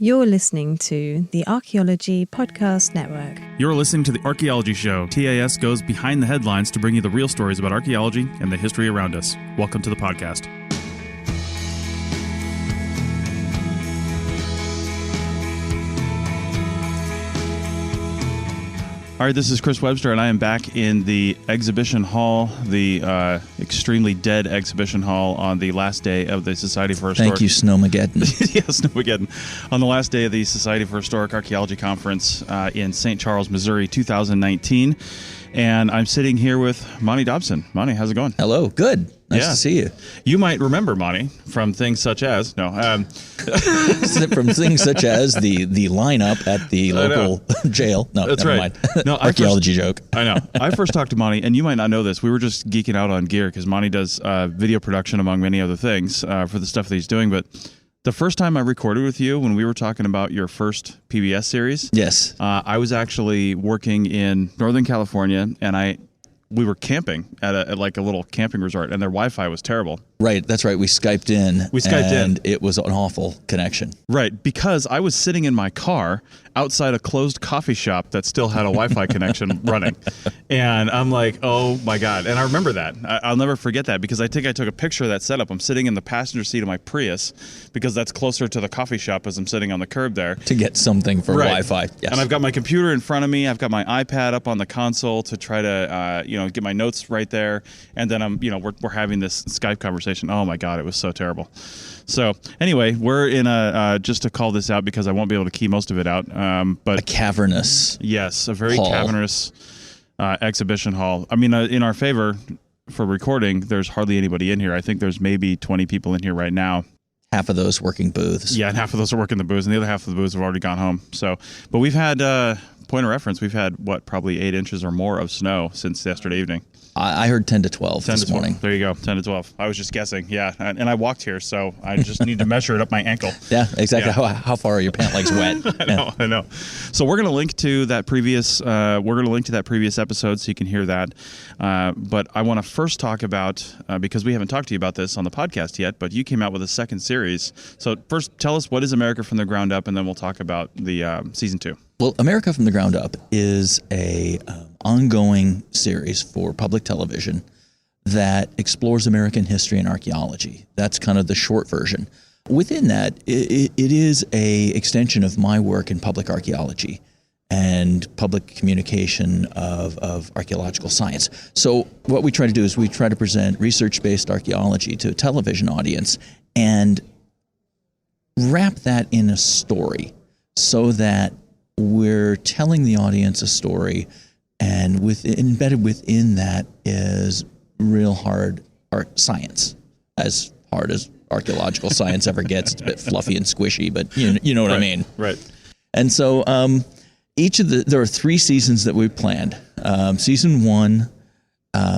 You're listening to the Archaeology Podcast Network. You're listening to the Archaeology Show. TAS goes behind the headlines to bring you the real stories about archaeology and the history around us. Welcome to the podcast. All right, this is Chris Webster, and I am back in the exhibition hall, the extremely dead exhibition hall on the last day of the Society for Historic... Thank you, Snowmageddon. Yeah, Snowmageddon. On the last day of the Society for Historic Archaeology Conference in St. Charles, Missouri, 2019. And I'm sitting here with Monty Dobson. Monty, how's it going? Hello, good. Nice to see you. You might remember Monty from things such as from things such as the lineup at the local jail. No, that's never right. Mind. No, archaeology joke. I know. I first talked to Monty, and you might not know this. We were just geeking out on gear because Monty does video production among many other things for the stuff that he's doing. But the first time I recorded with you, when we were talking about your first PBS series, yes, I was actually working in Northern California, and we were camping at like a little camping resort, and their Wi-Fi was terrible. Right, that's right. We Skyped in. And it was an awful connection. Right, because I was sitting in my car outside a closed coffee shop that still had a Wi-Fi connection running. And I'm like, oh my God. And I remember that. I'll never forget that because I think I took a picture of that setup. I'm sitting in the passenger seat of my Prius because that's closer to the coffee shop as I'm sitting on the curb there. To get something for Wi-Fi. Yes. And I've got my computer in front of me. I've got my iPad up on the console to try to, get my notes right there. And then we're having this Skype conversation. Oh my God, it was so terrible. So anyway, we're in just to call this out because I won't be able to key most of it out. But a cavernous, yes, a very hall. Cavernous exhibition hall. I mean, in our favor for recording, there's hardly anybody in here. I think there's maybe 20 people in here right now. Half of those working booths. Yeah, and half of those are working the booths, and the other half of the booths have already gone home. So, but we've had point of reference. We've had probably 8 inches or more of snow since yesterday evening. I heard 10 to 12 this morning. There you go, 10 to 12. I was just guessing, yeah. And I walked here, so I just need to measure it up my ankle. Yeah, exactly. Yeah. How far are your pant legs wet? I know. So we're going to link to that previous episode so you can hear that. But I want to first talk about, because we haven't talked to you about this on the podcast yet, but you came out with a second series. So first, tell us what is America from the Ground Up, and then we'll talk about the season 2. Well, America from the Ground Up is a ongoing series for public television that explores American history and archaeology. That's kind of the short version. Within that, it is a extension of my work in public archaeology and public communication of archaeological science. So what we try to do is we try to present research-based archaeology to a television audience and wrap that in a story so that we're telling the audience a story, and embedded within that is real hard art science, as hard as archaeological science ever gets. It's a bit fluffy and squishy, but you know what I mean. Right. And so there are 3 seasons that we planned. Season 1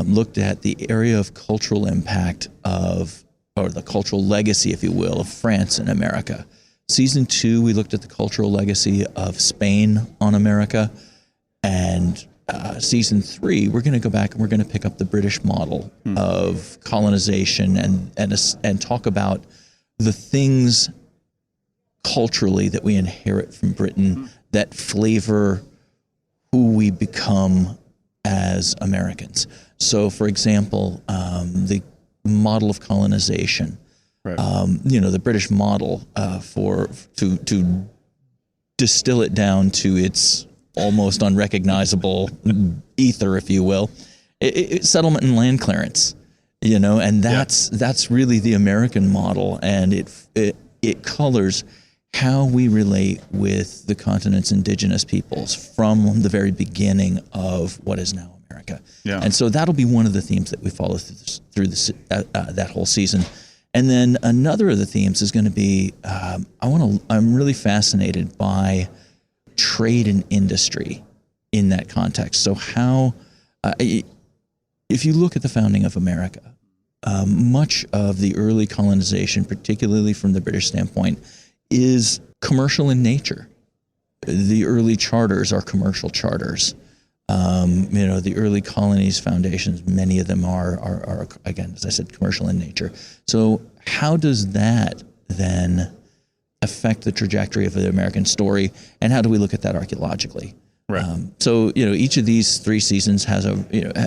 looked at the area of cultural impact or the cultural legacy, if you will, of France and America. Season 2, we looked at the cultural legacy of Spain on America. And season 3, we're going to go back and we're going to pick up the British model of colonization and talk about the things culturally that we inherit from Britain that flavor who we become as Americans. So, for example, the model of colonization. Right. The British model to distill it down to its almost unrecognizable ether, if you will, settlement and land clearance. And that's really the American model, and it colors how we relate with the continent's indigenous peoples from the very beginning of what is now America. Yeah. And so that'll be one of the themes that we follow through that whole season. And then another of the themes is going to be, I'm really fascinated by trade and industry in that context. So how, if you look at the founding of America, much of the early colonization, particularly from the British standpoint, is commercial in nature. The early charters are commercial charters. The early colonies foundations, many of them are again, as I said, commercial in nature. So how does that then affect affect the trajectory of the American story, and how do we look at that archaeologically? Right. So each of these 3 seasons has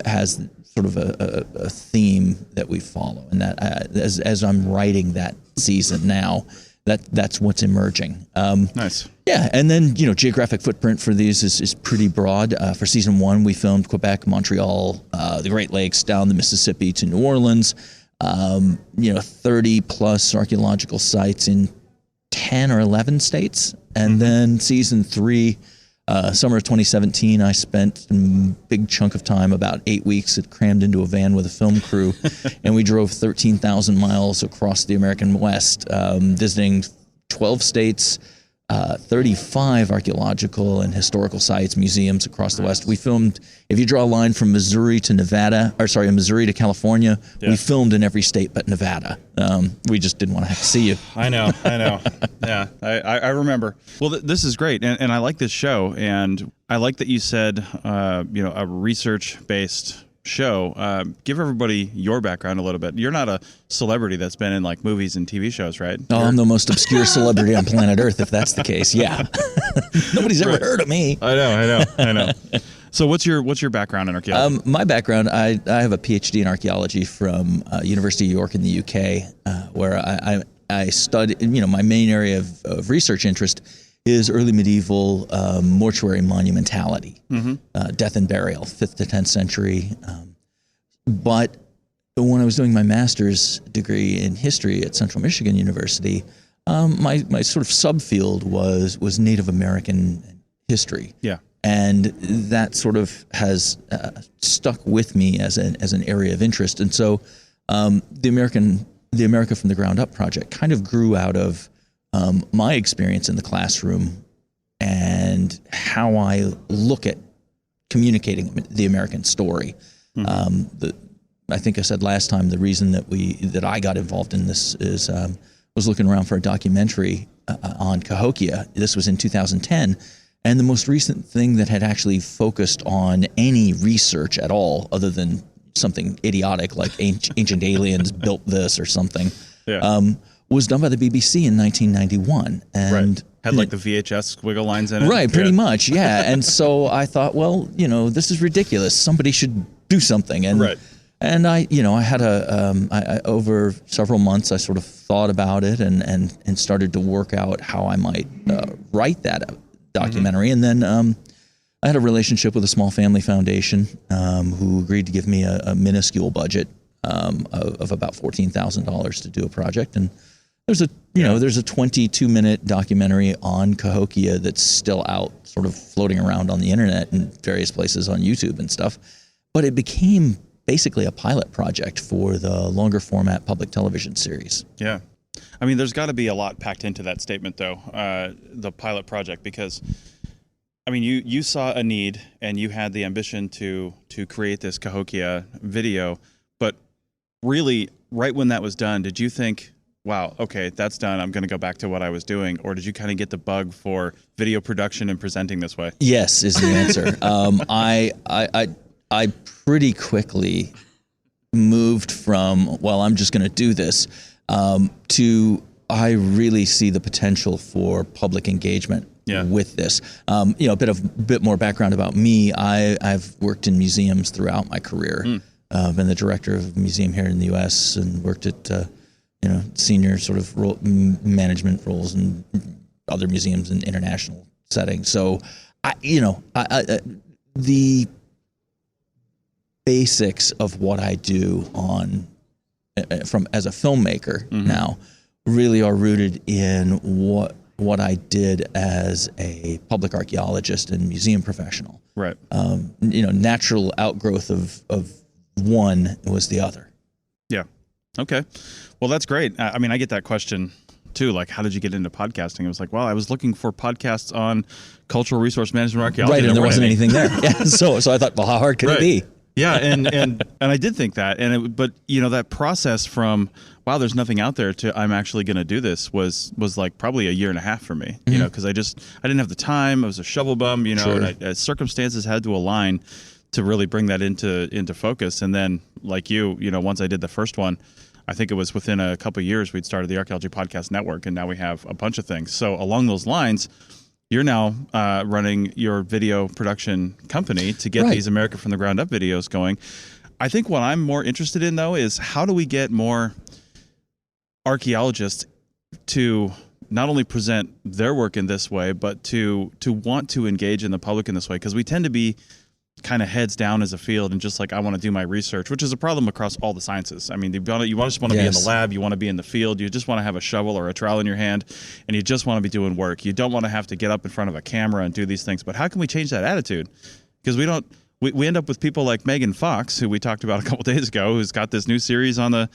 has sort of a theme that we follow, and that as I'm writing that season now, that's what's emerging. Nice. Yeah, and then geographic footprint for these is pretty broad. For season 1, we filmed Quebec, Montreal, the Great Lakes, down the Mississippi to New Orleans. 30 plus archaeological sites in 10 or 11 states, and then season 3. Summer of 2017, I spent a big chunk of time, about 8 weeks, crammed into a van with a film crew, and we drove 13,000 miles across the American West, visiting 12 states, 35 archaeological and historical sites, museums across the West. We filmed, if you draw a line from Missouri to Missouri to California, we filmed in every state but Nevada. We just didn't want to have to see you. I know. Yeah, I remember. Well, this is great, and I like this show, and I like that you said, a research-based show. Give everybody your background a little bit. You're not a celebrity that's been in like movies and TV shows, right? Oh, I'm the most obscure celebrity on planet Earth, if that's the case. Yeah. Nobody's ever heard of me. I know. So what's your background in archaeology? My background, I have a PhD in archaeology from University of York in the UK, where I studied, my main area of research interest is early medieval mortuary monumentality, death and burial, 5th to 10th century. But when I was doing my master's degree in history at Central Michigan University, my sort of subfield was Native American history. Yeah. And that sort of has stuck with me as an area of interest. And so the America from the Ground Up project kind of grew out of my experience in the classroom and how I look at communicating the American story. I think I said last time the reason that I got involved in this is was looking around for a documentary on Cahokia. This was in 2010, and the most recent thing that had actually focused on any research at all, other than something idiotic like ancient aliens built this or something. Yeah. Was done by the BBC in 1991, and had like the VHS squiggle lines in it. Right, pretty much, yeah. And so I thought, well, this is ridiculous. Somebody should do something. And and I had I over several months I sort of thought about it and started to work out how I might write that documentary. And then I had a relationship with a small family foundation who agreed to give me a minuscule budget of about $14,000 to do a project. And there's a 22-minute documentary on Cahokia that's still out, sort of floating around on the internet and various places on YouTube and stuff. But it became basically a pilot project for the longer format public television series. Yeah. I mean, there's got to be a lot packed into that statement, though, the pilot project, because, I mean, you saw a need and you had the ambition to create this Cahokia video, but really, right when that was done, did you think, wow, okay, that's done, I'm going to go back to what I was doing? Or did you kind of get the bug for video production and presenting this way? Yes, is the answer. I pretty quickly moved from, well, I'm just going to do this, to I really see the potential for public engagement with this. A bit more background about me. I've worked in museums throughout my career. I've been the director of a museum here in the U.S. and worked at senior sort of management roles in other museums in international settings. So, the basics of what I do as a filmmaker now really are rooted in what I did as a public archaeologist and museum professional. Right. Natural outgrowth of one was the other. Yeah. Okay. Well, that's great. I mean, I get that question too. Like, how did you get into podcasting? I was like, well, I was looking for podcasts on cultural resource management archaeology. Right, and there wasn't anything there. Yeah. So I thought, well, how hard could it be? Yeah, and I did think that, but that process from wow, there's nothing out there to I'm actually going to do this was like probably a year and a half for me, because I didn't have the time. I was a shovel bum, and circumstances had to align to really bring that into focus. And then like once I did the first one, I think it was within a couple of years we'd started the Archaeology Podcast Network, and now we have a bunch of things. So along those lines, you're now running your video production company to get these America from the Ground Up videos going. I think what I'm more interested in, though, is how do we get more archaeologists to not only present their work in this way, but to want to engage in the public in this way? Because we tend to be kind of heads down as a field and just like, I want to do my research, which is a problem across all the sciences. I mean, you just want to be in the lab, you want to be in the field, you just want to have a shovel or a trowel in your hand, and you just want to be doing work. You don't want to have to get up in front of a camera and do these things. But how can we change that attitude? Because we end up with people like Megan Fox, who we talked about a couple days ago, who's got this new series on the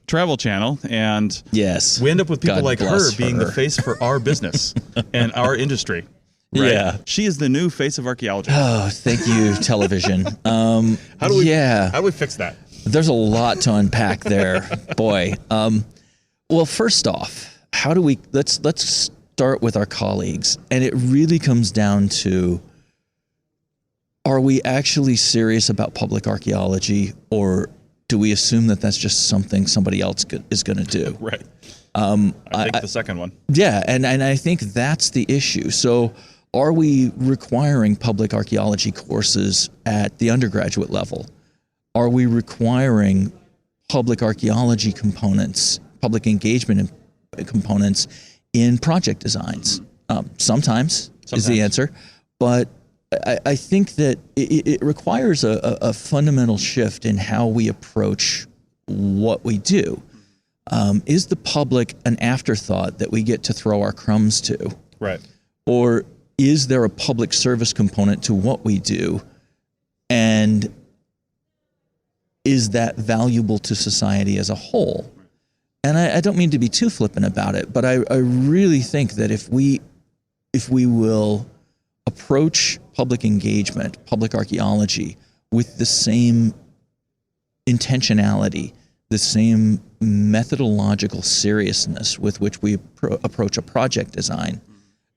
Travel Channel, and we end up with people like her being the face for our business and our industry. Right? Yeah, she is the new face of archaeology. Oh, thank you, television. How do we fix that? There's a lot to unpack there, boy. Well, first off, how do we? Let's start with our colleagues, and it really comes down to: are we actually serious about public archaeology, or do we assume that that's just something somebody else is going to do? Right. I think the second one. Yeah, and I think that's the issue. So are we requiring public archaeology courses at the undergraduate level? Are we requiring public archaeology components, public engagement components in project designs? Sometimes is the answer, but I think that it requires a fundamental shift in how we approach what we do. Is the public an afterthought that we get to throw our crumbs to? Right. Or is there a public service component to what we do? And is that valuable to society as a whole? And I don't mean to be too flippant about it, but I really think that if we will approach public engagement, public archaeology with the same intentionality, the same methodological seriousness with which we approach a project design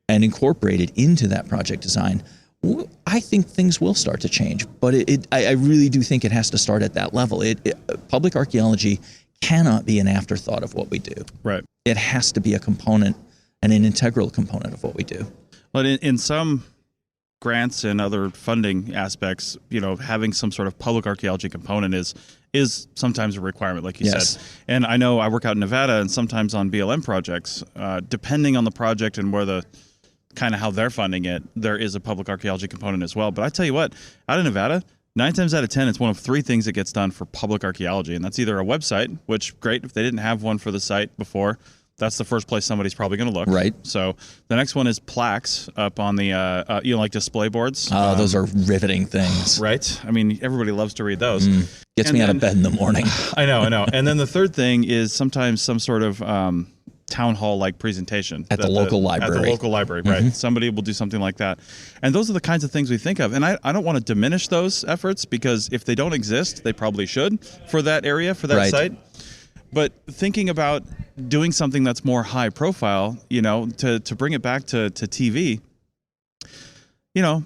and incorporate it into that project design, I think things will start to change. But I really do think it has to start at that level. Public archaeology cannot be an afterthought of what we do. Right. It has to be a component and an integral component of what we do. But in some grants and other funding aspects, having some sort of public archaeology component is sometimes a requirement, like you said. And I know I work out in Nevada, and sometimes on BLM projects, depending on the project and where kind of how they're funding it, there is a public archaeology component as well. But I tell you what, out in Nevada, 9 times out of 10, it's one of 3 things that gets done for public archaeology, and that's either a website, which great if they didn't have one for the site before. That's the first place somebody's probably going to look. Right. So the next one is plaques up on the, like display boards. Oh, those are riveting things. Right. I mean, everybody loves to read those. Gets me out of bed in the morning. I know. And then the third thing is sometimes some sort of town hall-like presentation. At the local library. At the local library, right. Somebody will do something like that. And those are the kinds of things we think of. And I don't want to diminish those efforts, because if they don't exist, they probably should for that area, for that site. But thinking about doing something that's more high profile, to bring it back to TV,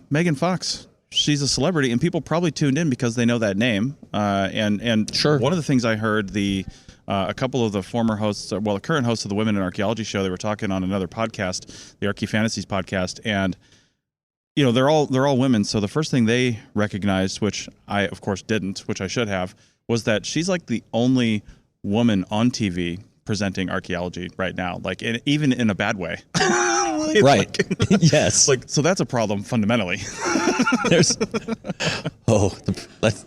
Megan Fox, she's a celebrity, and people probably tuned in because they know that name. And sure. One of the things I heard, a couple of the former hosts, the current hosts of the Women in Archaeology show, they were talking on another podcast, the Archae Fantasies podcast, and they're all women. So the first thing they recognized, which I of course didn't, which I should have, was that she's like the only woman on TV presenting archaeology right now, even in a bad way. Right. Yes. So that's a problem fundamentally. There's lots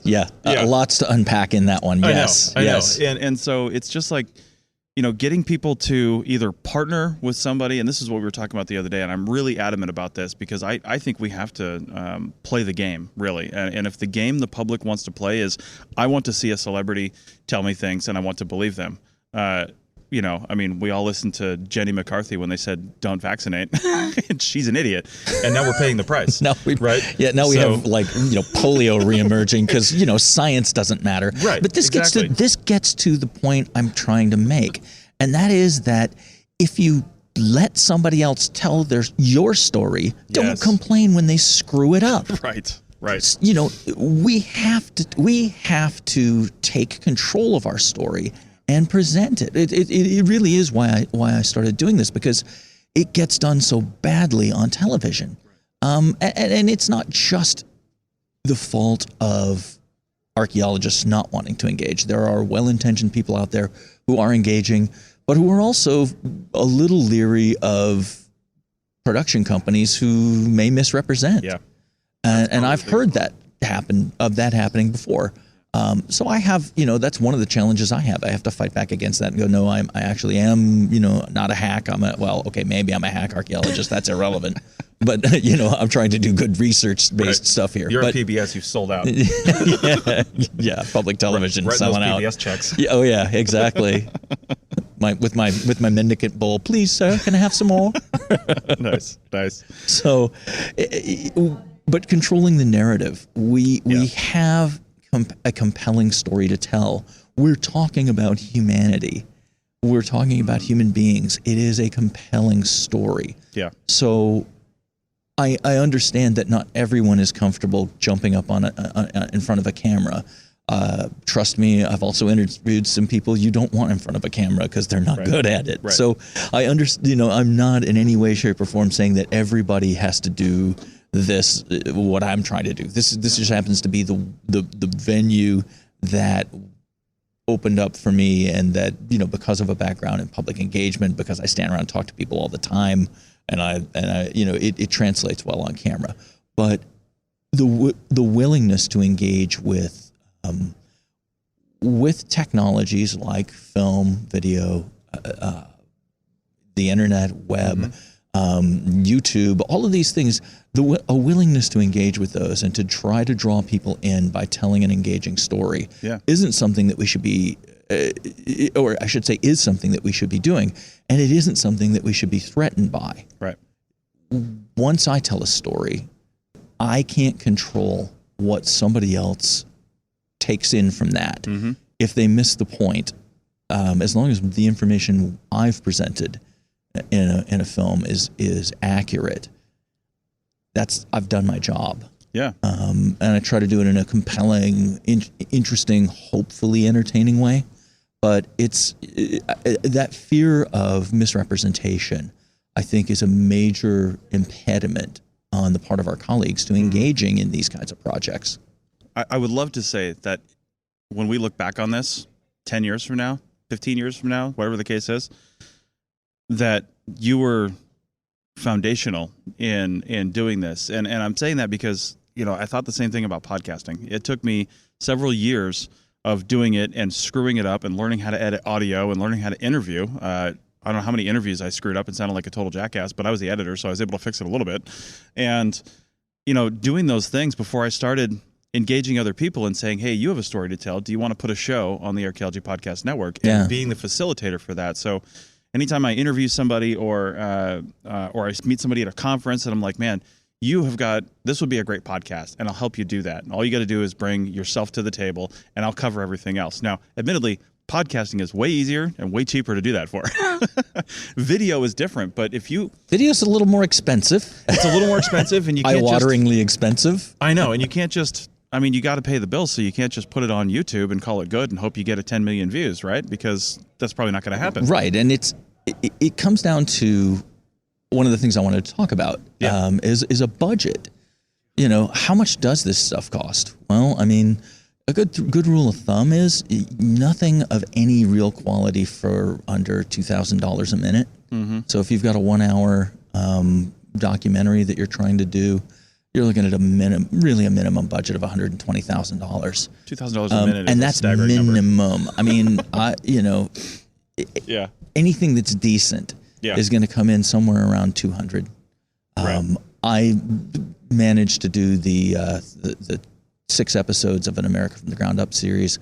to unpack in that one. Yes. I know. And so it's just like, getting people to either partner with somebody, and this is what we were talking about the other day, and I'm really adamant about this because I think we have to play the game, really. And if the game the public wants to play is, I want to see a celebrity tell me things and I want to believe them. We all listened to Jenny McCarthy when they said, don't vaccinate. And she's an idiot. And now we're paying the price. We have polio reemerging because, science doesn't matter. Right. But this gets to the point I'm trying to make. And that is that if you let somebody else tell your story, don't complain when they screw it up. Right. We have to take control of our story and present it. It really is why I started doing this, because it gets done so badly on television. And it's not just the fault of archaeologists not wanting to engage. There are well-intentioned people out there who are engaging, but who are also a little leery of production companies who may misrepresent. Yeah. And I've heard that happening before. So I have, that's one of the challenges I have. I have to fight back against that and go, no, I actually am, not a hack. Maybe I'm a hack archaeologist. That's irrelevant. But, I'm trying to do good research-based stuff here. You're at PBS, you've sold out. yeah, public television selling out. PBS checks. Yeah, oh yeah, exactly. With my mendicant bowl, please, sir, can I have some more? Nice. So, but controlling the narrative, we have a compelling story to tell. We're talking about humanity. We're talking about human beings. It is a compelling story. Yeah. So I understand that not everyone is comfortable jumping up on in front of a camera. Trust me, I've also interviewed some people you don't want in front of a camera because they're not good at it. Right. So I understand. I'm not in any way, shape, or form saying that everybody has to do this. What I'm trying to do. This just happens to be the venue that opened up for me, and that because of a background in public engagement, because I stand around and talk to people all the time, and I it translates well on camera. But the willingness to engage with technologies like film, video, the internet, web, YouTube, all of these things, a willingness to engage with those and to try to draw people in by telling an engaging story isn't something that we should be, or I should say is something that we should be doing. And it isn't something that we should be threatened by. Right. Once I tell a story, I can't control what somebody else takes in from that. Mm-hmm. If they miss the point, as long as the information I've presented in a film is accurate, I've done my job. Yeah. And I try to do it in a compelling, interesting, hopefully entertaining way. But it's that fear of misrepresentation, I think, is a major impediment on the part of our colleagues to engaging in these kinds of projects. I would love to say that when we look back on this 10 years from now, 15 years from now, whatever the case is, that you were foundational in doing this. And I'm saying that because, I thought the same thing about podcasting. It took me several years of doing it and screwing it up and learning how to edit audio and learning how to interview. I don't know how many interviews I screwed up and sounded like a total jackass, but I was the editor, so I was able to fix it a little bit. And, doing those things before I started engaging other people and saying, hey, you have a story to tell. Do you want to put a show on the Archaeology Podcast Network? And being the facilitator for that. So anytime I interview somebody or I meet somebody at a conference and I'm like, man, this would be a great podcast and I'll help you do that. And all you got to do is bring yourself to the table and I'll cover everything else. Now, admittedly, podcasting is way easier and way cheaper to do that for. Video is different, but video's a little more expensive. It's a little more expensive and you can't eye-wateringly expensive. I know, and you can't just, you got to pay the bills, so you can't just put it on YouTube and call it good and hope you get 10 million views, right? Because that's probably not going to happen. Right, and it comes down to one of the things I wanted to talk about is a budget. How much does this stuff cost? Well, a good rule of thumb is nothing of any real quality for under $2,000 a minute. Mm-hmm. So if you've got a 1 hour documentary that you're trying to do, you're looking at a minimum budget of $120,000. $2,000 a minute, and that's minimum. Anything that's decent is going to come in somewhere around 200. Right. I managed to do the 6 episodes of an America from the Ground Up series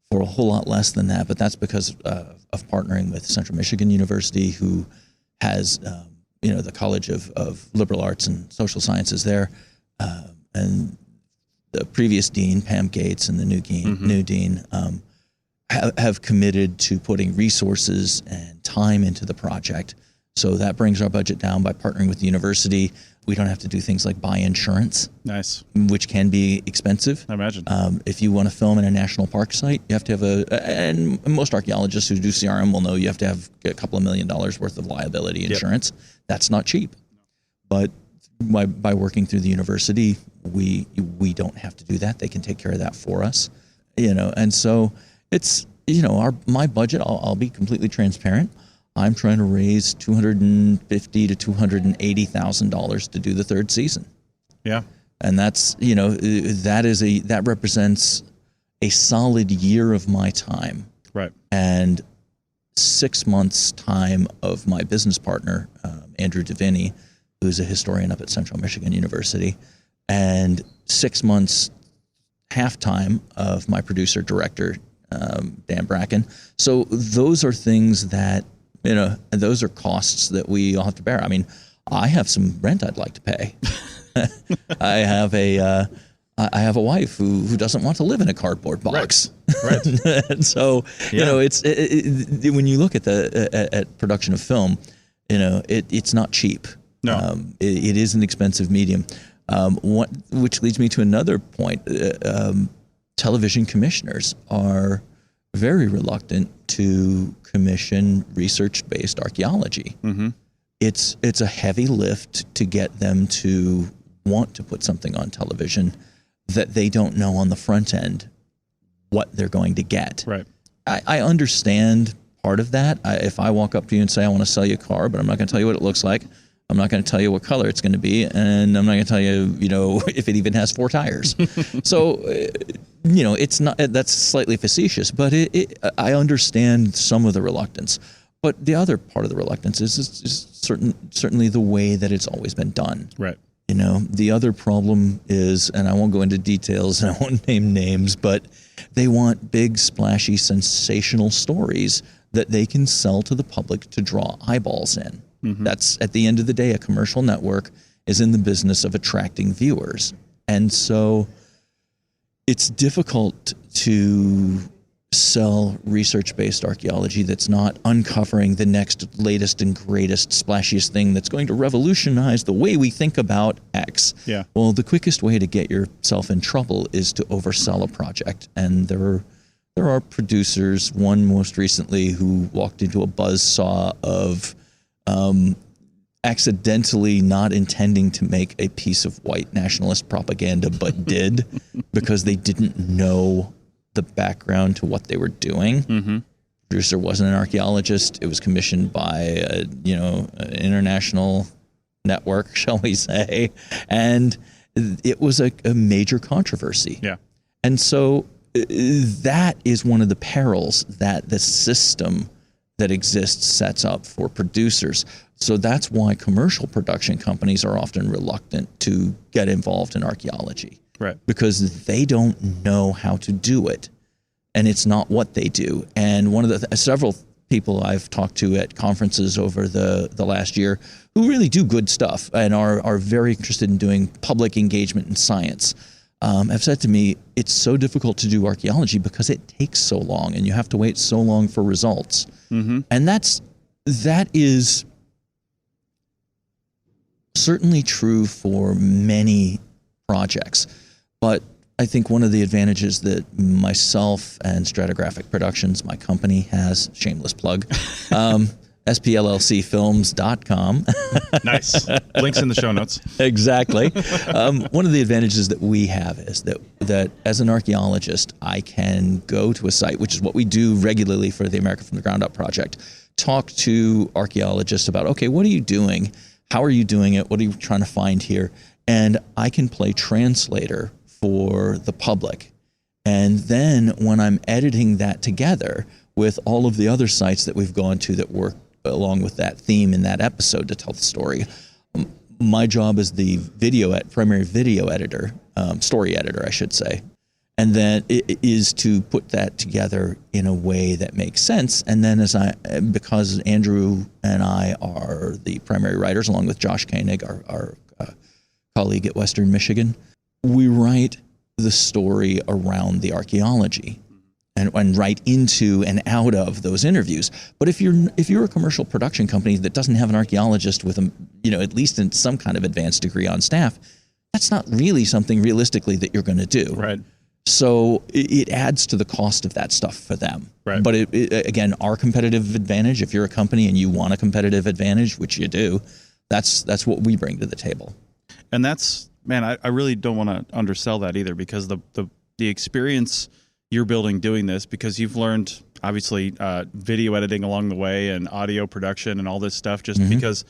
for a whole lot less than that, but that's because of partnering with Central Michigan University, who has the College of Liberal Arts and Social Sciences there, and the previous dean, Pam Gates, and the new dean have committed to putting resources and time into the project So that brings our budget down by partnering with the university. We don't have to do things like buy insurance. Nice. Which can be expensive. I imagine. If you want to film in a national park site, you have to have and most archaeologists who do CRM will know you have to have a couple of $1 million worth of liability insurance. Yep. That's not cheap. But by working through the university, we don't have to do that. They can take care of that for us, and so it's, my budget, I'll be completely transparent. I'm trying to raise $250,000 to $280,000 to do the third season. Yeah. And that's, that represents a solid year of my time. Right. And 6 months time of my business partner, Andrew Deviney, who's a historian up at Central Michigan University, and 6 months half time of my producer director, Dan Bracken. So those are things that, those are costs that we all have to bear. I mean, I have some rent I'd like to pay. I have a wife who doesn't want to live in a cardboard box. Right. And so, it's when you look at at production of film, it's not cheap. No. It is an expensive medium. Which leads me to another point. Television commissioners are very reluctant to commission research-based archaeology. Mm-hmm. It's a heavy lift to get them to want to put something on television that they don't know on the front end what they're going to get. Right. I understand part of that. If I walk up to you and say, I want to sell you a car, but I'm not going to tell you what it looks like, I'm not going to tell you what color it's going to be, and I'm not going to tell you, if it even has 4 tires. So, it's not, that's slightly facetious, but I understand some of the reluctance. But the other part of the reluctance is certainly the way that it's always been done. Right. The other problem is, and I won't go into details and I won't name names, but they want big, splashy, sensational stories that they can sell to the public to draw eyeballs in. Mm-hmm. That's, at the end of the day, a commercial network is in the business of attracting viewers. And so it's difficult to sell research-based archaeology that's not uncovering the next latest and greatest, splashiest thing that's going to revolutionize the way we think about X. Yeah. Well, the quickest way to get yourself in trouble is to oversell a project. And there are producers, one most recently, who walked into a buzzsaw of accidentally not intending to make a piece of white nationalist propaganda, but did because they didn't know the background to what they were doing. Mm-hmm. Producer wasn't an archaeologist. It was commissioned by an international network, shall we say, and it was a major controversy. Yeah. And so that is one of the perils that the system that exists sets up for producers. So that's why commercial production companies are often reluctant to get involved in archaeology. Right. Because they don't know how to do it, and it's not what they do. And one of the several people I've talked to at conferences over the last year who really do good stuff and are very interested in doing public engagement in science have said to me, it's so difficult to do archaeology because it takes so long and you have to wait so long for results. Mm-hmm. And that is certainly true for many projects. But I think one of the advantages that myself and Stratigraphic Productions, my company, has, shameless plug, SPLLCfilms.com. Nice. Links in the show notes. Exactly. One of the advantages that we have is that as an archaeologist, I can go to a site, which is what we do regularly for the America from the Ground Up project, talk to archaeologists about, okay, what are you doing? How are you doing it? What are you trying to find here? And I can play translator for the public. And then when I'm editing that together with all of the other sites that we've gone to that work along with that theme in that episode to tell the story, my job as the primary video editor, story editor, I should say. And then it is to put that together in a way that makes sense. And then because Andrew and I are the primary writers, along with Josh Koenig, our colleague at Western Michigan, we write the story around the archaeology. and write into and out of those interviews. But if you're a commercial production company that doesn't have an archaeologist with at least in some kind of advanced degree on staff, that's not really something realistically that you're going to do. Right. So it adds to the cost of that stuff for them. Right. But again, our competitive advantage, if you're a company and you want a competitive advantage, which you do, that's what we bring to the table. And that's, man, I really don't want to undersell that either, because the experience you're building doing this, because you've learned obviously video editing along the way and audio production and all this stuff, just because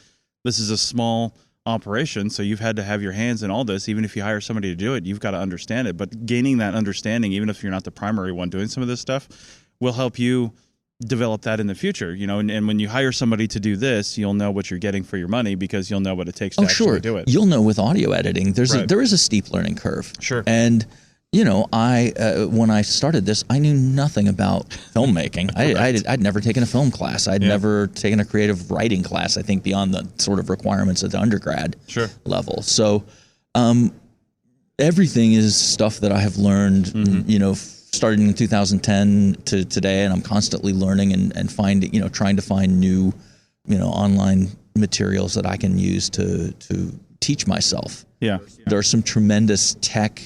this is a small operation, so you've had to have your hands in all this. Even if you hire somebody to do it, you've got to understand it. But gaining that understanding, even if you're not the primary one doing some of this stuff, will help you develop that in the future. And when you hire somebody to do this, you'll know what you're getting for your money, because you'll know what it takes to actually do it. You'll know with audio editing, there is a steep learning curve. Sure. And when I started this, I knew nothing about filmmaking. I'd never taken a film class. I'd never taken a creative writing class, I think, beyond the sort of requirements of the undergrad level. So everything is stuff that I have learned, starting in 2010 to today, and I'm constantly learning and finding, trying to find new, online materials that I can use to teach myself. Yeah. There are some tremendous tech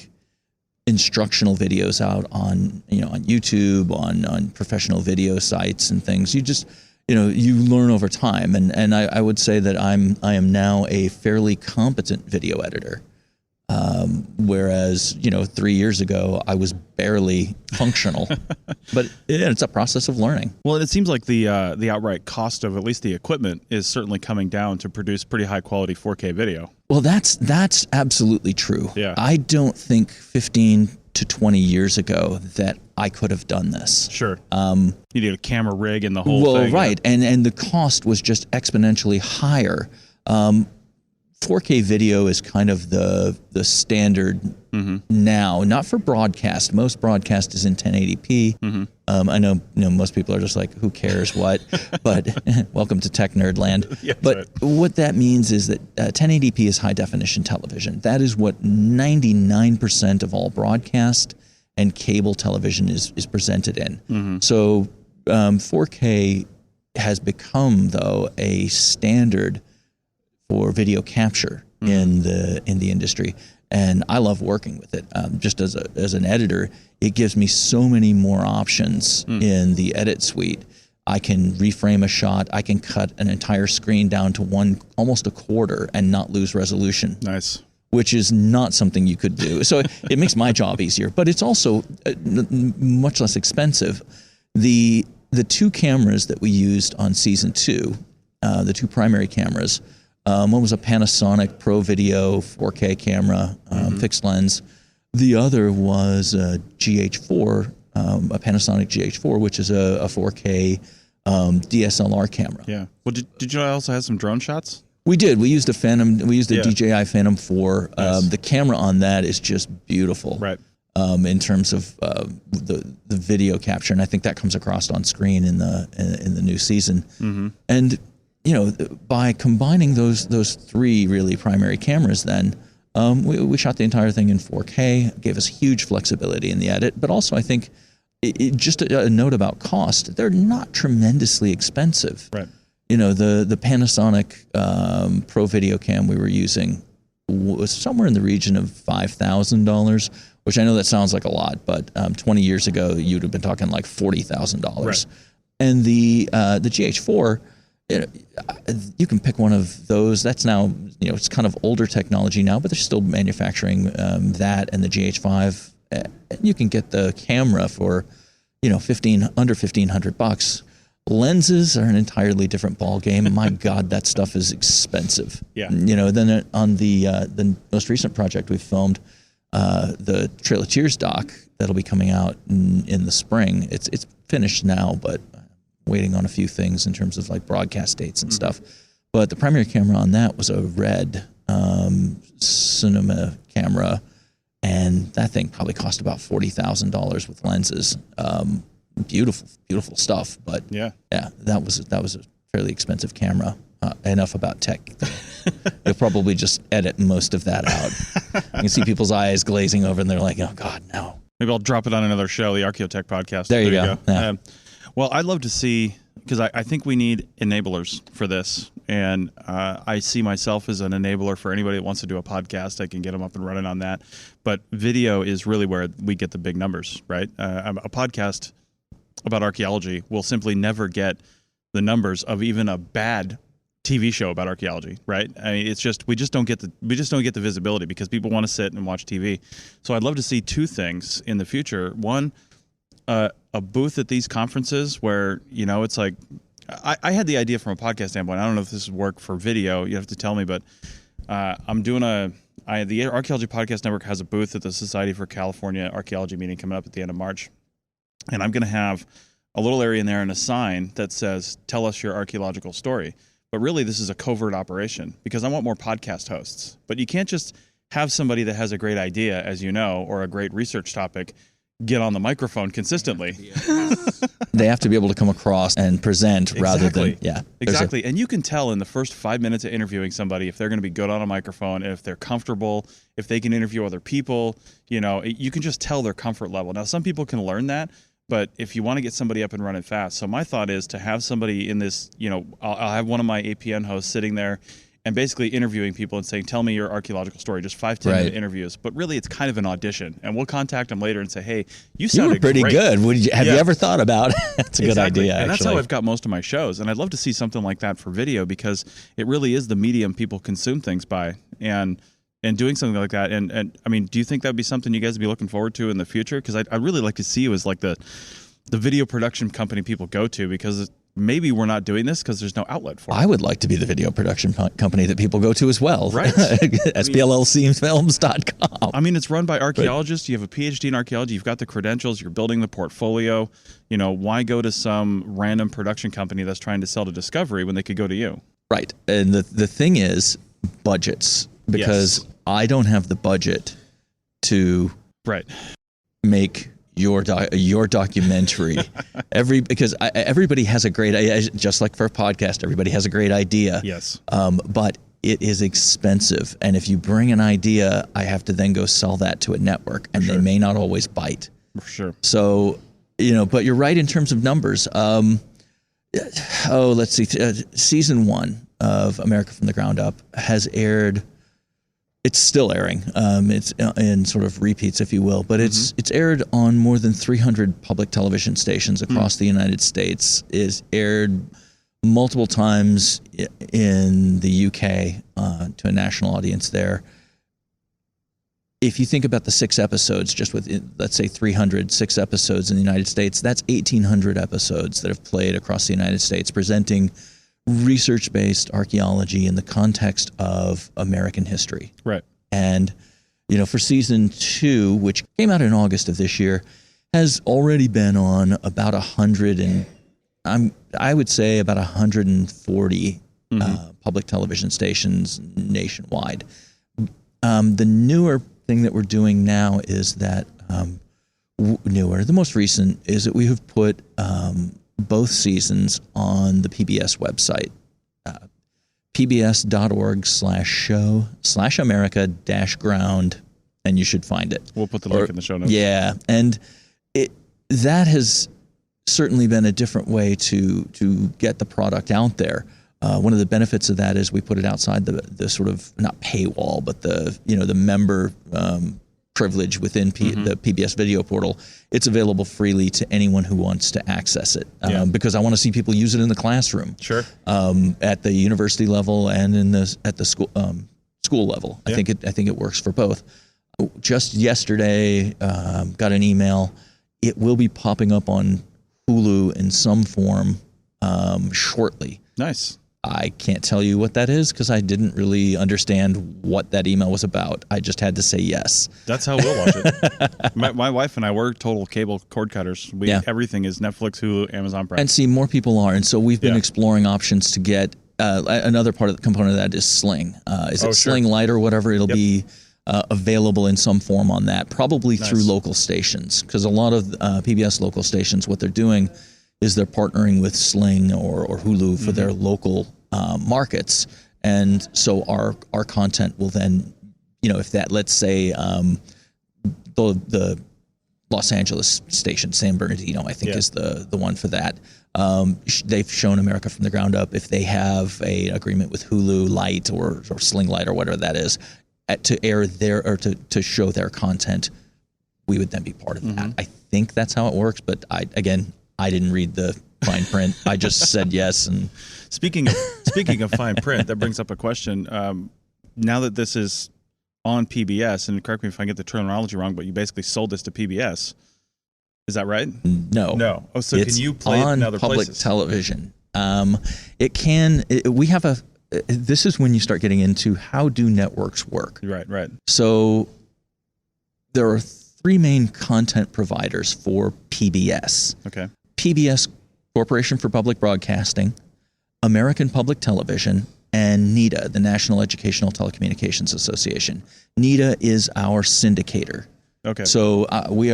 instructional videos out on YouTube, on professional video sites and things. You just you learn over time, and I would say that I am now a fairly competent video editor, whereas 3 years ago I was barely functional. But it's a process of learning. Well, and it seems like the outright cost of at least the equipment is certainly coming down to produce pretty high quality 4K video. Well, that's absolutely true. Yeah. I don't think 15 to 20 years ago that I could have done this. Sure. You need a camera rig and the whole thing. Well, right. And the cost was just exponentially higher. 4K video is kind of the standard now, not for broadcast. Most broadcast is in 1080p. I know most people are just like, who cares what? But welcome to tech nerd land. Yeah, but what that means is that 1080p is high definition television. That is what 99% of all broadcast and cable television is presented in. So 4K has become, though, a standard for video capture in the industry, and I love working with it. Just as an editor, it gives me so many more options in the edit suite. I can reframe a shot. I can cut an entire screen down to almost a quarter and not lose resolution. Nice. Which is not something you could do. So it makes my job easier, but it's also much less expensive. The two cameras that we used on season 2, the two primary cameras. One was a Panasonic Pro Video 4K camera, fixed lens. The other was a GH4, a Panasonic GH4, which is a 4K DSLR camera. Yeah. Well, did you also have some drone shots? We did. We used a Phantom. We used a DJI Phantom 4. Nice. The camera on that is just beautiful. Right. In terms of the video capture, and I think that comes across on screen in the new season. And by combining those three really primary cameras, then we shot the entire thing in 4K. Gave us huge flexibility in the edit, but also I think just a note about cost. They're not tremendously expensive. Right. The Panasonic Pro Video Cam we were using was somewhere in the region of $5,000, which I know that sounds like a lot, but 20 years ago you'd have been talking like $40,000. Right. And the GH4. You can pick one of those. That's now, it's kind of older technology now, but they're still manufacturing that and the GH5. You can get the camera for, under $1,500. Lenses are an entirely different ball game. My God, that stuff is expensive. Yeah. Then on the most recent project we filmed, the Trail of Tears doc that'll be coming out in the spring. It's finished now, but waiting on a few things in terms of like broadcast dates and stuff. But the primary camera on that was a red cinema camera, and that thing probably cost about $40,000 with lenses. Beautiful stuff, but yeah, that was a fairly expensive camera. Enough about tech. You'll probably just edit most of that out. You can see people's eyes glazing over, and they're like, "Oh God, no." Maybe I'll drop it on another show, the Archaeotech podcast. There you go. Yeah. Well, I'd love to see, because I think we need enablers for this. And I see myself as an enabler for anybody that wants to do a podcast. I can get them up and running on that. But video is really where we get the big numbers, right? A podcast about archaeology will simply never get the numbers of even a bad TV show about archaeology, right? I mean, it's just we just don't get the visibility because people want to sit and watch TV. So I'd love to see two things in the future. One, a booth at these conferences where, it's like, I had the idea from a podcast standpoint. I don't know if this would work for video. You have to tell me, but I'm doing the Archaeology Podcast Network has a booth at the Society for California Archaeology meeting coming up at the end of March. And I'm going to have a little area in there and a sign that says, "Tell us your archaeological story." But really, this is a covert operation because I want more podcast hosts. But you can't just have somebody that has a great idea, as you know, or a great research topic get on the microphone consistently. They have to be able to come across and present rather than, Exactly. And you can tell in the first 5 minutes of interviewing somebody if they're going to be good on a microphone, if they're comfortable, if they can interview other people. You can just tell their comfort level. Now, some people can learn that, but if you want to get somebody up and running fast. So my thought is to have somebody in this, I'll have one of my APN hosts sitting there and basically interviewing people and saying, "Tell me your archaeological story," just 5-10 minute interviews. But really, it's kind of an audition. And we'll contact them later and say, "Hey, you sounded were pretty great. Good. Have you ever thought about it?" That's a good idea, And that's actually. how I've got most of my shows. And I'd love to see something like that for video because it really is the medium people consume things by. And doing something like that. And I mean, do you think that would be something you guys would be looking forward to in the future? Because I'd really like to see you as like the video production company people go to, because maybe we're not doing this because there's no outlet for it. I would like to be the video production company that people go to as well. Right. SPLLCfilms.com. I mean, it's run by archaeologists. You have a PhD in archaeology. You've got the credentials. You're building the portfolio. Why go to some random production company that's trying to sell to Discovery when they could go to you? Right. And the thing is budgets, because I don't have the budget to make your documentary. Everybody has a great idea, just like for a podcast, everybody has a great idea. Yes. But it is expensive, and if you bring an idea, I have to then go sell that to a network, and they may not always bite. For sure. So, but you're right in terms of numbers. Let's see. Season 1 of America from the Ground Up has aired. It's still airing. It's in sort of repeats, if you will, but it's aired on more than 300 public television stations across the United States. Is aired multiple times in the UK to a national audience there. If you think about the 6 episodes, just with, let's say 306 episodes in the United States, that's 1,800 episodes that have played across the United States, presenting research-based archaeology in the context of American history. Right. And, for season 2, which came out in August of this year, has already been on about 100 and I would say about 140 public television stations nationwide. The newer thing that we're doing now is that the most recent is that we have put both seasons on the PBS website, pbs.org/show/America-ground, and you should find it. We'll put the link in the show notes. Yeah, and that has certainly been a different way to get the product out there. One of the benefits of that is we put it outside the sort of, not paywall, but the member privilege within the PBS video portal. It's available freely to anyone who wants to access it, because I want to see people use it in the classroom, at the university level and at the school level. I think it works for both. Just yesterday, got an email. It will be popping up on Hulu in some form shortly. Nice. I can't tell you what that is because I didn't really understand what that email was about. I just had to say yes. That's how we'll watch it. My wife and I, we're total cable cord cutters. Everything is Netflix, Hulu, Amazon Prime. And see, more people are. And so we've been exploring options to get another part of the component of that is Sling. Is it Sling Lite or whatever? It'll be available in some form on that, probably through local stations, because a lot of PBS local stations, what they're doing is they're partnering with Sling or Hulu for their local markets. And so our content will then, if that, let's say, the Los Angeles station, San Bernardino, I think is the one for that. They've shown America from the Ground Up. If they have a agreement with Hulu Light or Sling Light or whatever that is, to air their or to show their content, we would then be part of that. I think that's how it works. But I didn't read the fine print. I just said yes. And speaking of fine print, that brings up a question. Now that this is on PBS, and correct me if I get the terminology wrong, but you basically sold this to PBS. Is that right? No. Oh, so it's can you play it in other public places? television. It can. We have a. This is when you start getting into how do networks work. Right. So there are three main content providers for PBS. Okay. PBS, Corporation for Public Broadcasting, American Public Television, and NETA, the National Educational Telecommunications Association. NETA is our syndicator. Okay. So we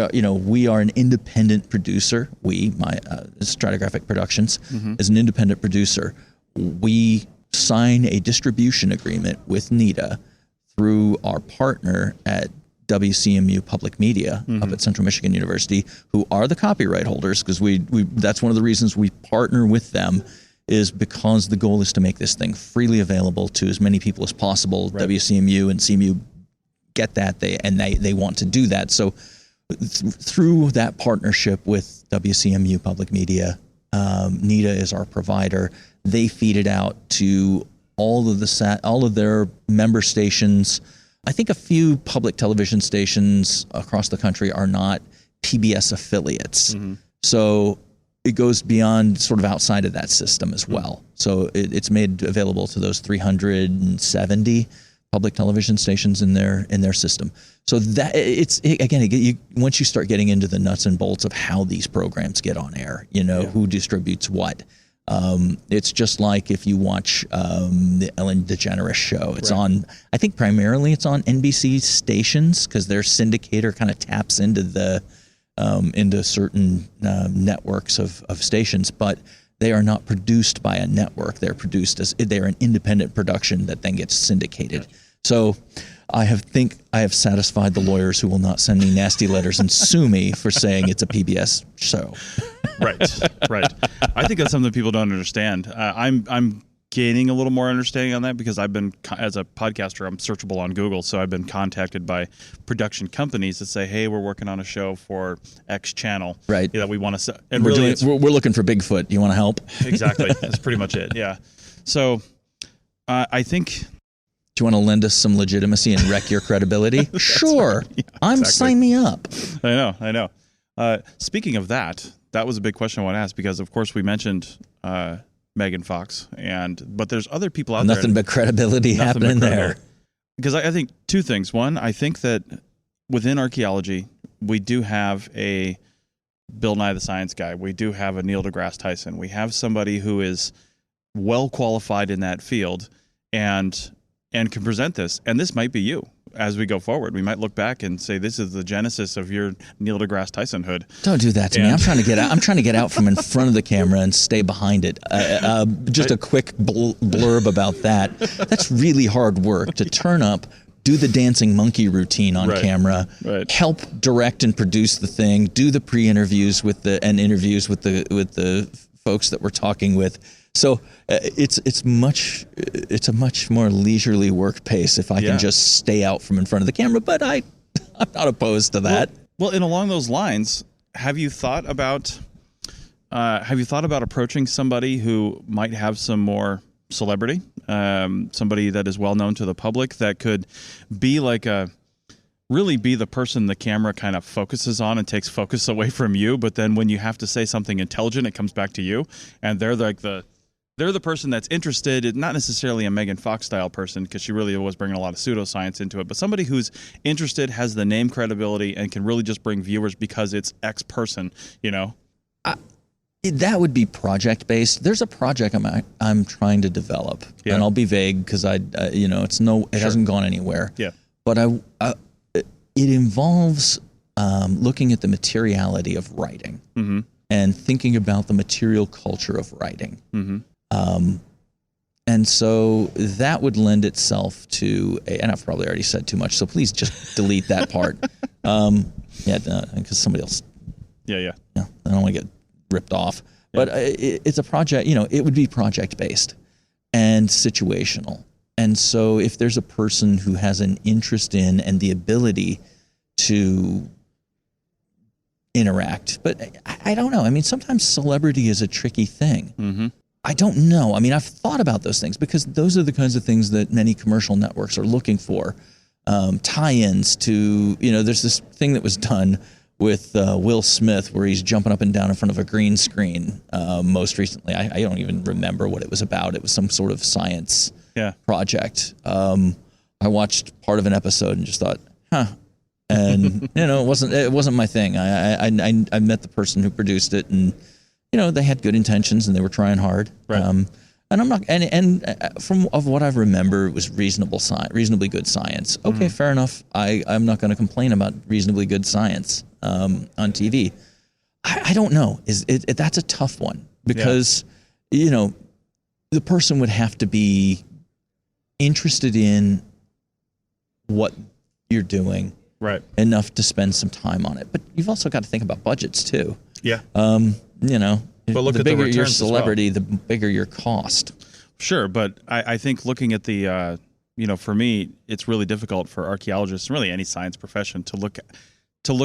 are an independent producer. Stratigraphic Productions is an independent producer. We sign a distribution agreement with NETA through our partner at WCMU Public Media up at Central Michigan University, who are the copyright holders, because we that's one of the reasons we partner with them, is because the goal is to make this thing freely available to as many people as possible. Right. WCMU and CMU get that, they want to do that. So through that partnership with WCMU Public Media, NETA is our provider. They feed it out to all of their member stations. I think a few public television stations across the country are not PBS affiliates. So it goes beyond, sort of outside of that system as well. So it's made available to those 370 public television stations in their system. So that once you start getting into the nuts and bolts of how these programs get on air, who distributes what. It's just like if you watch the Ellen DeGeneres show. It's on, I think primarily it's on NBC stations, because their syndicator kind of taps into into certain networks of stations, but they are not produced by a network. They're an independent production that then gets syndicated. Gotcha. So I have satisfied the lawyers who will not send me nasty letters and sue me for saying it's a PBS show. Right. I think that's something people don't understand. I'm gaining a little more understanding on that, because I've been, as a podcaster, I'm searchable on Google. So I've been contacted by production companies that say, "Hey, we're working on a show for X channel, right? That we want to." And we're looking for Bigfoot. You want to help? Exactly. That's pretty much it. Yeah. So I think. Do you want to lend us some legitimacy and wreck your credibility? Sure. Right. Yeah, sign me up. I know. Speaking of that was a big question I want to ask, because of course we mentioned Megan Fox, but there's other people out there. Nothing but credibility happening there. Because I think two things. One, I think that within archaeology, we do have a Bill Nye the Science Guy. We do have a Neil deGrasse Tyson. We have somebody who is well qualified in that field and can present this. And this might be you as we go forward. We might look back and say, this is the genesis of your Neil deGrasse Tyson-hood. Don't do that to me. I'm trying to get out from in front of the camera and stay behind it. Just a quick blurb about that. That's really hard work to turn up, do the dancing monkey routine on camera, help direct and produce the thing, do the pre-interviews and interviews with the folks that we're talking with. So it's a much more leisurely work pace if I can just stay out from in front of the camera. But I'm not opposed to that. Well, and along those lines, have you thought about approaching somebody who might have some more celebrity, somebody that is well known to the public, that could be really be the person the camera kind of focuses on and takes focus away from you, but then when you have to say something intelligent, it comes back to you, and they're the person that's interested, not necessarily a Megan Fox style person, because she really was bringing a lot of pseudoscience into it, but somebody who's interested, has the name credibility, and can really just bring viewers because it's X person, That would be project based. There's a project I'm trying to develop, and I'll be vague because it hasn't gone anywhere. Yeah. But it involves looking at the materiality of writing and thinking about the material culture of writing. And so that would lend itself to, and I've probably already said too much, so please just delete that part. Yeah, because somebody else. Yeah. Yeah, I don't want to get ripped off. But it's a project, it would be project-based and situational. And so if there's a person who has an interest in and the ability to interact, but I don't know. I mean, sometimes celebrity is a tricky thing. Mm-hmm. I don't know. I mean, I've thought about those things because those are the kinds of things that many commercial networks are looking for. Tie-ins to, there's this thing that was done with Will Smith where he's jumping up and down in front of a green screen most recently. I don't even remember what it was about. It was some sort of science project. I watched part of an episode and just thought, and it wasn't my thing. I met the person who produced it, and they had good intentions and they were trying hard. Right. And I'm not, and from of what I remember, it was reasonably good science. Okay, fair enough. I'm not going to complain about reasonably good science on TV. I don't know. That's a tough one because the person would have to be interested in what you're doing, right, enough to spend some time on it. But you've also got to think about budgets too. Yeah. But look the at the bigger your returns as well. celebrity, the bigger your cost. Sure, but I think looking at the, for me, it's really difficult for archaeologists, really any science profession, to look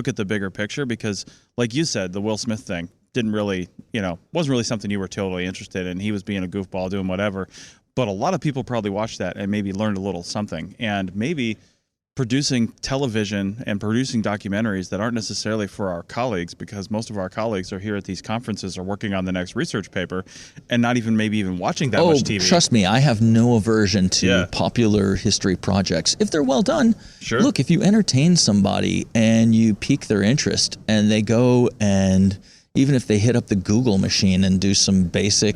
at the bigger picture because, like you said, the Will Smith thing didn't really, wasn't really something you were totally interested in. He was being a goofball, doing whatever. But a lot of people probably watched that and maybe learned a little something. And maybe producing television and producing documentaries that aren't necessarily for our colleagues, because most of our colleagues are here at these conferences or working on the next research paper and not even watching that much TV. Trust me, I have no aversion to popular history projects. If they're well done, sure. Look, if you entertain somebody and you pique their interest and they go and even if they hit up the Google machine and do some basic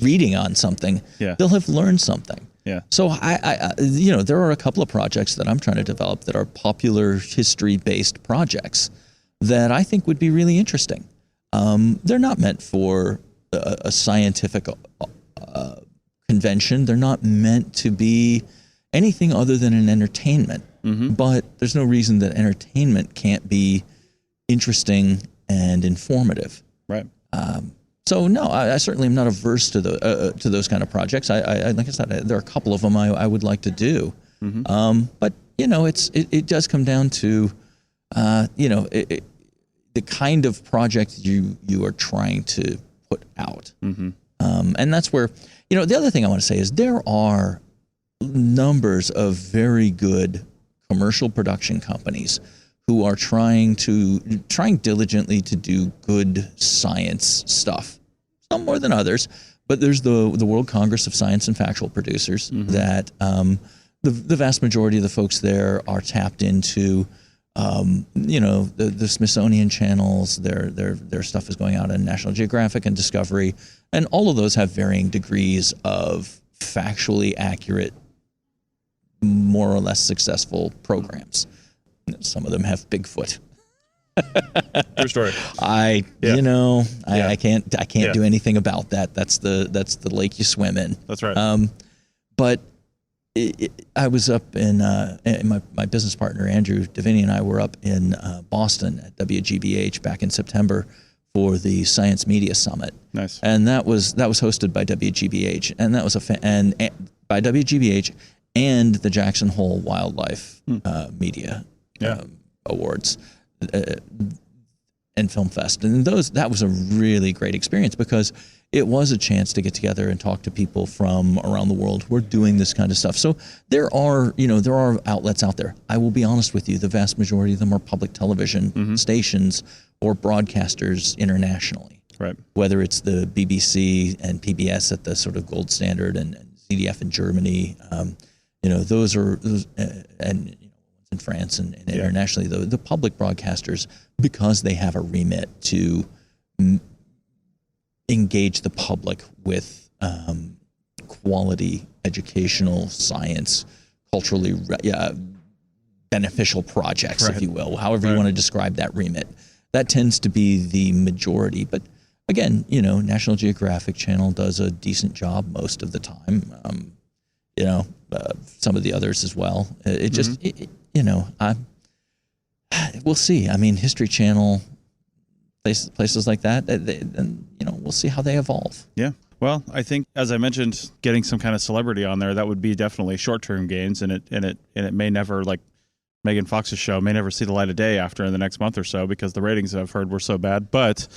reading on something, they'll have learned something. Yeah. So I there are a couple of projects that I'm trying to develop that are popular history-based projects that I think would be really interesting. They're not meant for a scientific convention. They're not meant to be anything other than an entertainment. Mm-hmm. But there's no reason that entertainment can't be interesting and informative. Right. So no, I certainly am not averse to those kind of projects. I like I said, there are a couple of them I would like to do. Mm-hmm. But it does come down to the kind of project you are trying to put out. Mm-hmm. And that's where the other thing I want to say is there are numbers of very good commercial production companies who are trying diligently to do good science stuff. Some more than others, but there's the World Congress of Science and Factual Producers that the vast majority of the folks there are tapped into. The Smithsonian channels. Their stuff is going out on National Geographic and Discovery, and all of those have varying degrees of factually accurate, more or less successful programs. Some of them have Bigfoot. True story. I can't do anything about that. That's the lake you swim in. That's right. But I was up in my business partner Andrew Davini and I were up in Boston at WGBH back in September for the Science Media Summit. Nice. And that was hosted by WGBH, and that was by WGBH and the Jackson Hole Wildlife Media Awards and Film Fest. And that was a really great experience because it was a chance to get together and talk to people from around the world who are doing this kind of stuff. So there are outlets out there. I will be honest with you, the vast majority of them are public television stations or broadcasters internationally. Right. Whether it's the BBC and PBS at the sort of gold standard and CDF in Germany, those are and in France and internationally, the public broadcasters, because they have a remit to engage the public with quality educational science, culturally beneficial projects, if you will, however you want to describe that remit. That tends to be the majority. But again, National Geographic Channel does a decent job most of the time. Some of the others as well. we'll see. I mean, History Channel, places like that, and we'll see how they evolve. Yeah. Well, I think, as I mentioned, getting some kind of celebrity on there, that would be definitely short-term gains, and it may never, like Megan Fox's show, may never see the light of day after in the next month or so, because the ratings I've heard were so bad. But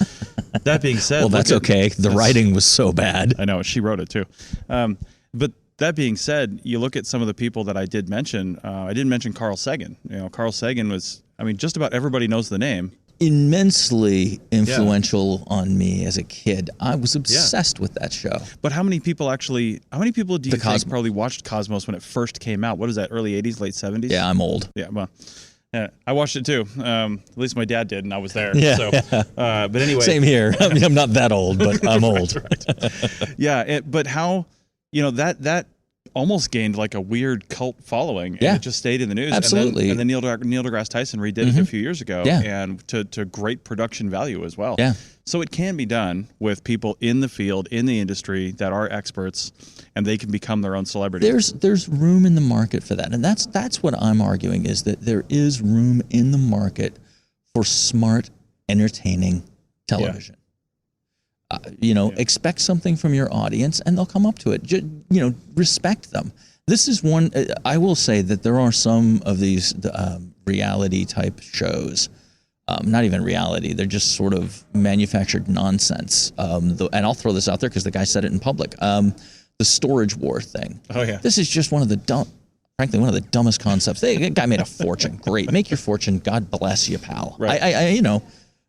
that being said, well, that's okay. The writing was so bad. I know, she wrote it too. But that being said, you look at some of the people that I did mention. I didn't mention Carl Sagan. Carl Sagan was, just about everybody knows the name. Immensely influential on me as a kid. I was obsessed with that show. But how many people do you think probably watched Cosmos when it first came out? What is that, early 80s, late 70s? Yeah, I'm old. Yeah, well, I watched it too. At least my dad did, and I was there. Yeah. So, but anyway. Same here. I mean, I'm not that old, but I'm old. Right. Yeah, but how, that almost gained like a weird cult following, and it just stayed in the news. Absolutely. And then Neil deGrasse Tyson redid it a few years ago, and to great production value as well. Yeah. So it can be done with people in the field, in the industry, that are experts, and they can become their own celebrity. There's room in the market for that, and that's what I'm arguing, is that there is room in the market for smart, entertaining television. Expect something from your audience, and they'll come up to it. Respect them. This is one. I will say that there are some of these reality type shows, not even reality. They're just sort of manufactured nonsense. And I'll throw this out there because the guy said it in public. The storage war thing. Oh yeah. This is just one of the dumbest concepts. The guy made a fortune. Great, make your fortune. God bless you, pal. Right.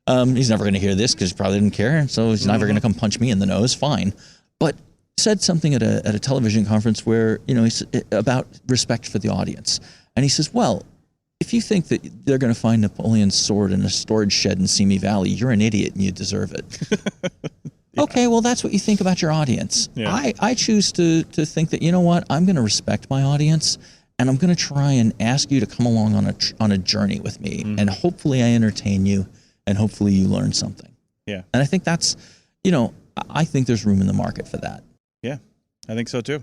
He's never going to hear this because he probably didn't care, so he's never going to come punch me in the nose. Fine, but said something at a television conference where he's about respect for the audience, and he says, "Well, if you think that they're going to find Napoleon's sword in a storage shed in Simi Valley, you're an idiot and you deserve it." Okay, well, that's what you think about your audience. Yeah. I choose to think that, I'm going to respect my audience, and I'm going to try and ask you to come along on a journey with me, and hopefully I entertain you. And hopefully you learn something. Yeah. And I think that's, I think there's room in the market for that. Yeah, I think so too.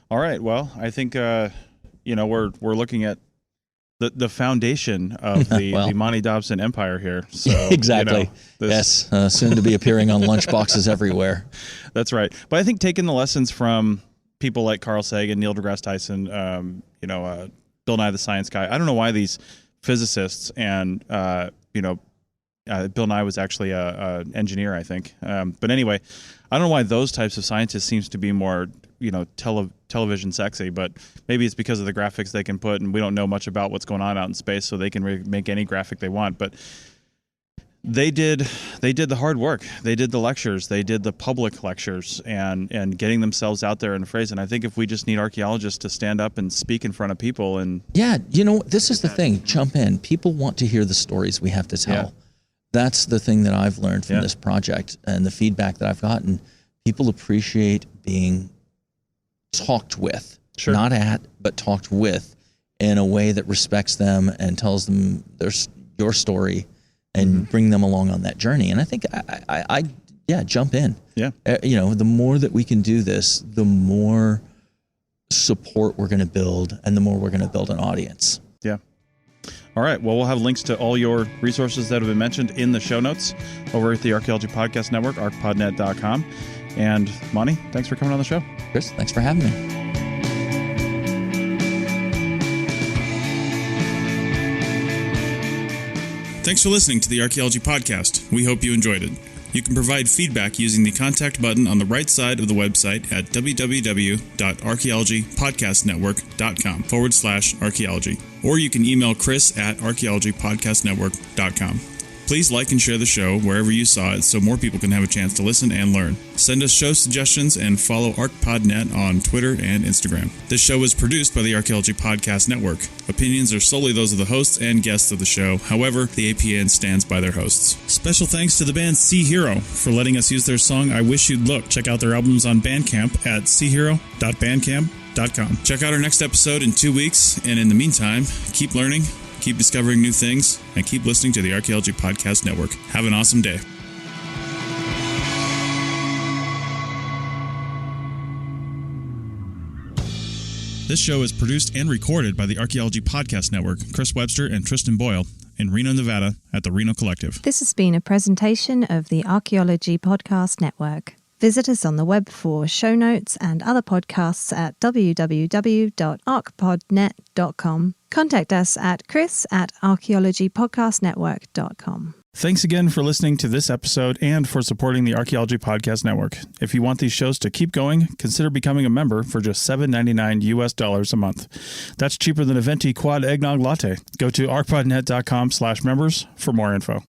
All right. Well, I think, we're looking at the foundation of the Monty Dobson empire here. So exactly. Yes. Soon to be appearing on lunchboxes everywhere. That's right. But I think taking the lessons from people like Carl Sagan, Neil deGrasse Tyson, Bill Nye the Science Guy. I don't know why these physicists and, Bill Nye was actually an engineer, I think. But anyway, I don't know why those types of scientists seems to be more, television sexy, but maybe it's because of the graphics they can put, and we don't know much about what's going on out in space, so they can make any graphic they want. But they did the hard work. They did the lectures. They did the public lectures and getting themselves out there in a phrase. And I think if we just need archaeologists to stand up and speak in front of people and... Yeah, this is the thing. Jump in. People want to hear the stories we have to tell. Yeah. That's the thing that I've learned from this project and the feedback that I've gotten. People appreciate being talked with, not at, but talked with in a way that respects them and tells them your story and bring them along on that journey. And I think I jump in. Yeah. The more that we can do this, the more support we're going to build and the more we're going to build an audience. Yeah. All right. Well, we'll have links to all your resources that have been mentioned in the show notes over at the Archaeology Podcast Network, arcpodnet.com. And Monty, thanks for coming on the show. Chris, thanks for having me. Thanks for listening to the Archaeology Podcast. We hope you enjoyed it. You can provide feedback using the contact button on the right side of the website at www.archaeologypodcastnetwork.com/archaeology. Or you can email Chris at archaeologypodcastnetwork.com. Please like and share the show wherever you saw it so more people can have a chance to listen and learn. Send us show suggestions and follow ArcPodNet on Twitter and Instagram. This show is produced by the Archaeology Podcast Network. Opinions are solely those of the hosts and guests of the show. However, the APN stands by their hosts. Special thanks to the band Sea Hero for letting us use their song I Wish You'd Look. Check out their albums on Bandcamp at seahero.bandcamp.com. Check out our next episode in 2 weeks, and in the meantime, keep learning, keep discovering new things, and keep listening to the Archaeology Podcast Network. Have an awesome day. This show is produced and recorded by the Archaeology Podcast Network, Chris Webster and Tristan Boyle, in Reno, Nevada at the Reno Collective. This has been a presentation of the Archaeology Podcast Network. Visit us on the web for show notes and other podcasts at www.archpodnet.com. Contact us at chris@archaeologypodcastnetwork.com. Thanks again for listening to this episode and for supporting the Archaeology Podcast Network. If you want these shows to keep going, consider becoming a member for just $7.99 US a month. That's cheaper than a venti quad eggnog latte. Go to archpodnet.com/members for more info.